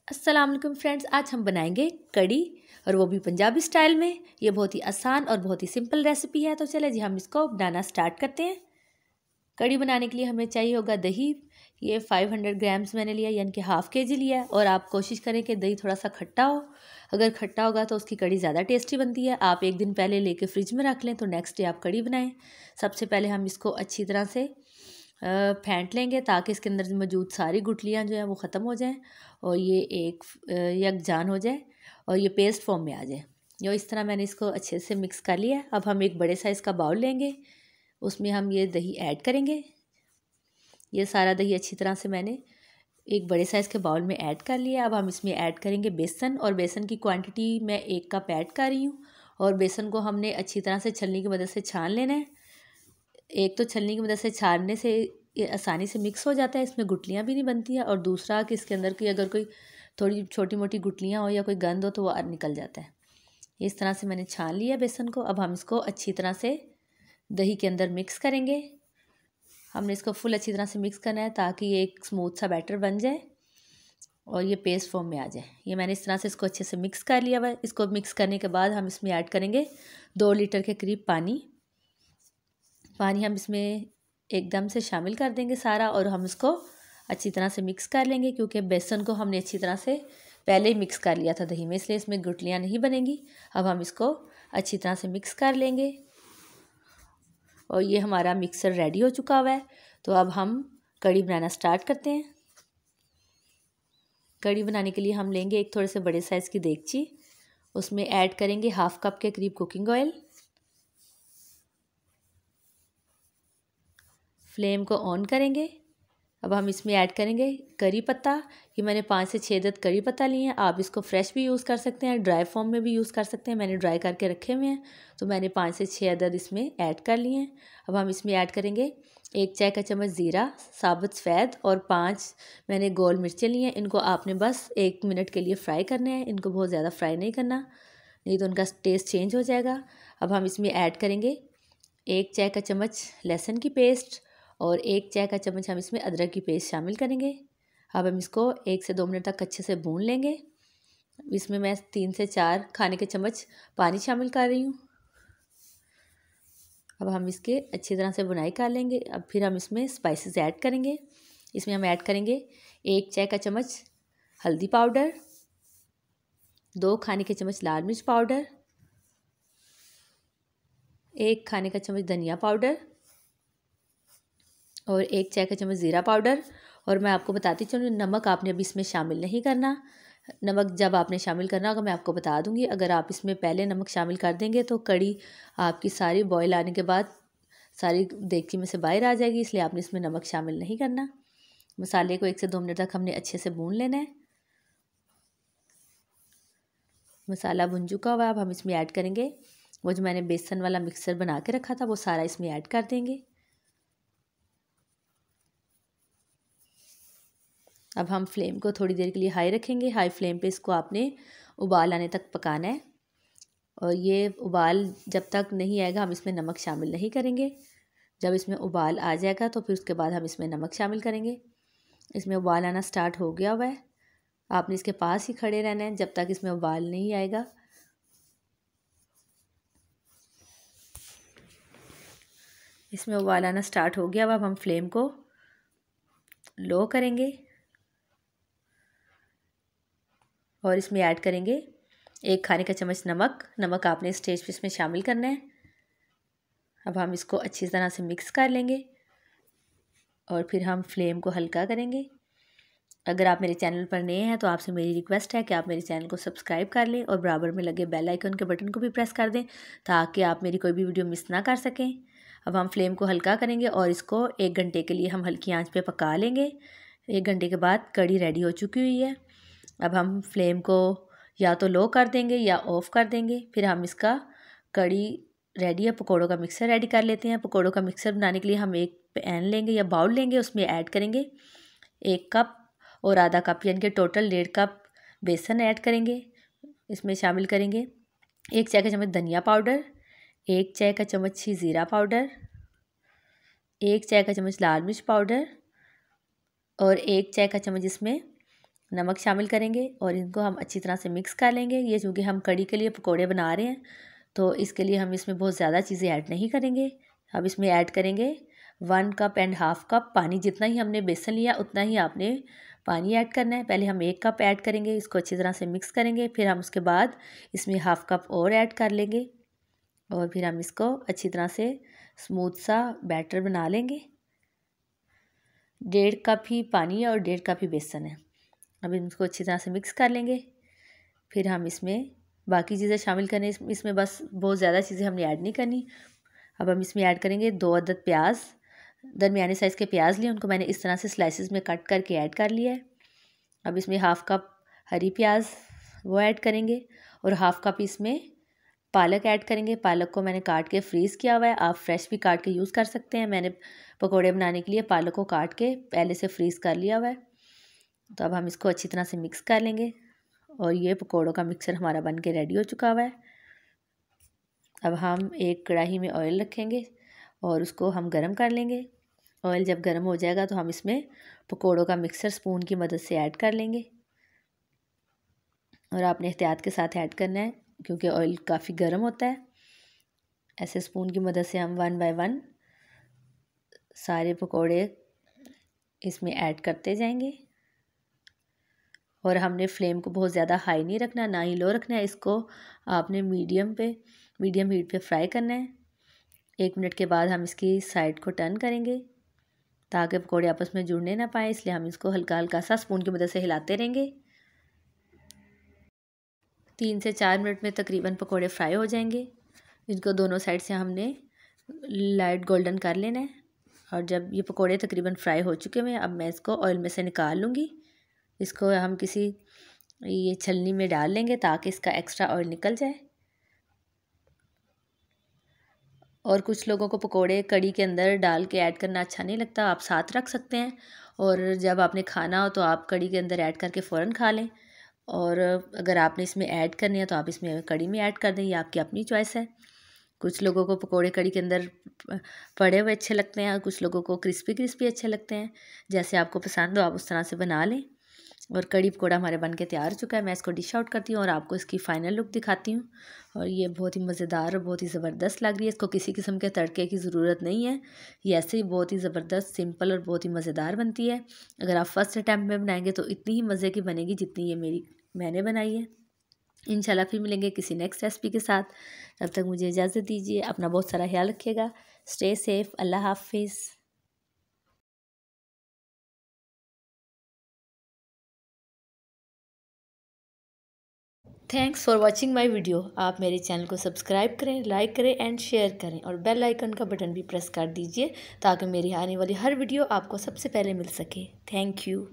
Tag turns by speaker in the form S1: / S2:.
S1: अस्सलाम वालेकुम फ्रेंड्स, आज हम बनाएंगे कड़ी और वो भी पंजाबी स्टाइल में। ये बहुत ही आसान और बहुत ही सिंपल रेसिपी है। तो चले जी हम इसको बनाना स्टार्ट करते हैं। कड़ी बनाने के लिए हमें चाहिए होगा दही। ये 500 ग्राम्स मैंने लिया, यानी कि हाफ़ kg लिया है। और आप कोशिश करें कि दही थोड़ा सा खट्टा हो। अगर खट्टा होगा तो उसकी कड़ी ज़्यादा टेस्टी बनती है। आप एक दिन पहले लेके फ्रिज में रख लें तो नेक्स्ट डे आप कड़ी बनाएं। सबसे पहले हम इसको अच्छी तरह से फेंट लेंगे ताकि इसके अंदर मौजूद सारी गुठलियाँ जो हैं वो ख़त्म हो जाएं और ये एक यकजान हो जाए और ये पेस्ट फॉर्म में आ जाए। जो इस तरह मैंने इसको अच्छे से मिक्स कर लिया है। अब हम एक बड़े साइज़ का बाउल लेंगे, उसमें हम ये दही ऐड करेंगे। ये सारा दही अच्छी तरह से मैंने एक बड़े साइज़ के बाउल में ऐड कर लिया। अब हम इसमें ऐड करेंगे बेसन, और बेसन की क्वांटिटी मैं 1 कप ऐड कर रही हूँ। और बेसन को हमने अच्छी तरह से छलनी की मदद से छान लेना है। एक तो छलनी की मदद से छानने से ये आसानी से मिक्स हो जाता है, इसमें गुठलियाँ भी नहीं बनती है। और दूसरा कि इसके अंदर की अगर कोई थोड़ी छोटी मोटी गुठलियाँ हो या कोई गंद हो तो वो निकल जाता है। इस तरह से मैंने छान लिया बेसन को। अब हम इसको अच्छी तरह से दही के अंदर मिक्स करेंगे। हमने इसको फुल अच्छी तरह से मिक्स करना है ताकि ये एक स्मूथ सा बैटर बन जाए और ये पेस्ट फॉर्म में आ जाए। ये मैंने इस तरह से इसको अच्छे से मिक्स कर लिया हुआ है। इसको मिक्स करने के बाद हम इसमें ऐड करेंगे 2 लीटर के करीब पानी हम इसमें एकदम से शामिल कर देंगे सारा, और हम इसको अच्छी तरह से मिक्स कर लेंगे क्योंकि बेसन को हमने अच्छी तरह से पहले ही मिक्स कर लिया था दही में, इसलिए इसमें गुठलियाँ नहीं बनेंगी। अब हम इसको अच्छी तरह से मिक्स कर लेंगे और ये हमारा मिक्सर रेडी हो चुका हुआ है। तो अब हम कड़ी बनाना स्टार्ट करते हैं। कड़ी बनाने के लिए हम लेंगे एक थोड़े से बड़े साइज़ की देगची, उसमें ऐड करेंगे 1/2 कप के करीब कुकिंग ऑयल। फ्लेम को ऑन करेंगे। अब हम इसमें ऐड करेंगे करी पत्ता। ये मैंने 5 से 6 अदद करी पत्ता लिए हैं। आप इसको फ्रेश भी यूज़ कर सकते हैं, ड्राई फॉर्म में भी यूज़ कर सकते हैं। मैंने ड्राई करके रखे हुए हैं तो मैंने 5 से 6 अदद इसमें ऐड कर लिए हैं। अब हम इसमें ऐड करेंगे 1 चाय का चम्मच ज़ीरा साबुत सफ़ेद, और 5 मैंने गोल मिर्चें ली हैं। इनको आपने बस 1 मिनट के लिए फ्राई करने हैं। इनको बहुत ज़्यादा फ्राई नहीं करना, नहीं तो उनका टेस्ट चेंज हो जाएगा। अब हम इसमें ऐड करेंगे 1 चाय का चम्मच लहसुन की पेस्ट और 1 चाय का चम्मच हम इसमें अदरक की पेस्ट शामिल करेंगे। अब हम इसको 1 से 2 मिनट तक अच्छे से भून लेंगे। इसमें मैं 3 से 4 खाने के चम्मच पानी शामिल कर रही हूँ। अब हम इसके अच्छी तरह से बुनाई कर लेंगे। अब फिर हम इसमें स्पाइसेस ऐड करेंगे। इसमें हम ऐड करेंगे 1 चाय का चम्मच हल्दी पाउडर, 2 खाने के चम्मच लाल मिर्च पाउडर, 1 खाने का चम्मच धनिया पाउडर और 1 चाय का चम्मच ज़ीरा पाउडर। और मैं आपको बताती चलूँ, नमक आपने अभी इसमें शामिल नहीं करना। नमक जब आपने शामिल करना होगा मैं आपको बता दूंगी। अगर आप इसमें पहले नमक शामिल कर देंगे तो कड़ी आपकी सारी बॉयल आने के बाद सारी देगची में से बाहर आ जाएगी, इसलिए आपने इसमें नमक शामिल नहीं करना। मसाले को 1 से 2 मिनट तक हमने अच्छे से भून लेना है। मसाला भुन चुका हुआ है। अब हम इसमें ऐड करेंगे वो जो मैंने बेसन वाला मिक्सर बना के रखा था, वो सारा इसमें ऐड कर देंगे। अब हम फ्लेम को थोड़ी देर के लिए हाई रखेंगे। हाई फ्लेम पे इसको आपने उबाल आने तक पकाना है। और ये उबाल जब तक नहीं आएगा हम इसमें नमक शामिल नहीं करेंगे। जब इसमें उबाल आ जाएगा तो फिर उसके बाद हम इसमें नमक शामिल करेंगे। इसमें उबाल आना स्टार्ट हो गया हुआ है। आपने इसके पास ही खड़े रहना है जब तक इसमें उबाल नहीं आएगा। इसमें उबाल आना स्टार्ट हो गया। अब हम फ्लेम को लो करेंगे और इसमें ऐड करेंगे 1 खाने का चम्मच नमक आपने स्टेज पे इसमें शामिल करना है। अब हम इसको अच्छी तरह से मिक्स कर लेंगे और फिर हम फ्लेम को हल्का करेंगे। अगर आप मेरे चैनल पर नए हैं तो आपसे मेरी रिक्वेस्ट है कि आप मेरे चैनल को सब्सक्राइब कर लें और बराबर में लगे बेल आइकन के बटन को भी प्रेस कर दें ताकि आप मेरी कोई भी वीडियो मिस ना कर सकें। अब हम फ्लेम को हल्का करेंगे और इसको 1 घंटे के लिए हम हल्की आंच पे पका लेंगे। 1 घंटे के बाद कड़ी रेडी हो चुकी हुई है। अब हम फ्लेम को या तो लो कर देंगे या ऑफ़ कर देंगे। फिर हम इसका कड़ी रेडी है, पकौड़ों का मिक्सर रेडी कर लेते हैं। पकौड़ों का मिक्सर बनाने के लिए हम एक पैन लेंगे या बाउल लेंगे, उसमें ऐड करेंगे 1 कप और आधा कप यानी कि टोटल 1.5 कप बेसन ऐड करेंगे। इसमें शामिल करेंगे 1 चाय का चम्मच धनिया पाउडर, 1 चाय का चम्मच ही ज़ीरा पाउडर, 1 चाय का चम्मच लाल मिर्च पाउडर और 1 चाय का चम्मच इसमें नमक शामिल करेंगे और इनको हम अच्छी तरह से मिक्स कर लेंगे। ये चूँकि हम कड़ी के लिए पकोड़े बना रहे हैं तो इसके लिए हम इसमें बहुत ज़्यादा चीज़ें ऐड नहीं करेंगे। अब इसमें ऐड करेंगे 1 कप एंड हाफ़ कप पानी। जितना ही हमने बेसन लिया उतना ही आपने पानी ऐड करना है। पहले हम 1 कप ऐड करेंगे, इसको अच्छी तरह से मिक्स करेंगे। फिर हम उसके बाद इसमें हाफ़ कप और ऐड कर लेंगे और फिर हम इसको अच्छी तरह से स्मूथ सा बैटर बना लेंगे। 1.5 कप ही पानी है और 1.5 कप ही बेसन है। अब इसको अच्छी तरह से मिक्स कर लेंगे। फिर हम इसमें बाकी चीज़ें शामिल करें। इसमें बस बहुत ज़्यादा चीज़ें हमने ऐड नहीं करनी। अब हम इसमें ऐड करेंगे 2 अदद प्याज, दरमियाने साइज़ के प्याज लिए, उनको मैंने इस तरह से स्लाइसेस में कट करके ऐड कर लिया है। अब इसमें हाफ़ कप हरी प्याज वो ऐड करेंगे और हाफ़ कप इसमें पालक ऐड करेंगे। पालक को मैंने काट के फ्रीज़ किया हुआ है, आप फ्रेश भी काट के यूज़ कर सकते हैं। मैंने पकोड़े बनाने के लिए पालक को काट के पहले से फ्रीज़ कर लिया हुआ है। तो अब हम इसको अच्छी तरह से मिक्स कर लेंगे और ये पकोड़ों का मिक्सचर हमारा बन के रेडी हो चुका हुआ है। अब हम एक कढ़ाई में ऑयल रखेंगे और उसको हम गरम कर लेंगे। ऑयल जब गरम हो जाएगा तो हम इसमें पकोड़ों का मिक्सचर स्पून की मदद से ऐड कर लेंगे और आपने एहतियात के साथ ऐड करना है क्योंकि ऑयल काफ़ी गर्म होता है। ऐसे स्पून की मदद से हम 1 बाय 1 सारे पकोड़े इसमें ऐड करते जाएंगे और हमने फ्लेम को बहुत ज़्यादा हाई नहीं रखना, ना ही लो रखना है। इसको आपने मीडियम हीट पे फ्राई करना है। 1 मिनट के बाद हम इसकी साइड को टर्न करेंगे ताकि पकोड़े आपस में जुड़ने ना पाए, इसलिए हम इसको हल्का हल्का सा स्पून की मदद से हिलाते रहेंगे। 3 से 4 मिनट में तकरीबन पकोड़े फ्राई हो जाएंगे। इनको दोनों साइड से हमने लाइट गोल्डन कर लेना है और जब ये पकोड़े तकरीबन फ्राई हो चुके हैं अब मैं इसको ऑयल में से निकाल लूँगी। इसको हम किसी ये छलनी में डाल लेंगे ताकि इसका एक्स्ट्रा ऑयल निकल जाए। और कुछ लोगों को पकोड़े कड़ी के अंदर डाल के ऐड करना अच्छा नहीं लगता, आप साथ रख सकते हैं और जब आपने खाना हो तो आप कड़ी के अंदर ऐड करके फ़ौरन खा लें। और अगर आपने इसमें ऐड करनी है तो आप इसमें कड़ी में ऐड कर दें, ये आपकी अपनी चॉइस है। कुछ लोगों को पकोड़े कड़ी के अंदर पड़े हुए अच्छे लगते हैं और कुछ लोगों को क्रिस्पी क्रिस्पी अच्छे लगते हैं। जैसे आपको पसंद हो आप उस तरह से बना लें। और कड़ी पकोड़ा हमारे बन के तैयार हो चुका है। मैं इसको डिश आउट करती हूँ और आपको इसकी फ़ाइनल लुक दिखाती हूँ। और ये बहुत ही मज़ेदार और बहुत ही ज़बरदस्त लग रही है। इसको किसी किस्म के तड़के की ज़रूरत नहीं है, ये ऐसे ही बहुत ही ज़बरदस्त सिंपल और बहुत ही मज़ेदार बनती है। अगर आप फर्स्ट अटैम्प्ट में बनाएंगे तो इतनी ही मज़े की बनेगी जितनी ये मैंने बनाई है। इंशाल्लाह फिर मिलेंगे किसी नेक्स्ट रेसिपी के साथ। तब तक मुझे इजाज़त दीजिए। अपना बहुत सारा ख्याल रखिएगा। Stay safe. अल्लाह हाफिज़। Thanks for watching my video. आप मेरे चैनल को सब्सक्राइब करें, लाइक करें एंड शेयर करें और बेल आइकन का बटन भी प्रेस कर दीजिए ताकि मेरी आने वाली हर वीडियो आपको सबसे पहले मिल सके। Thank you.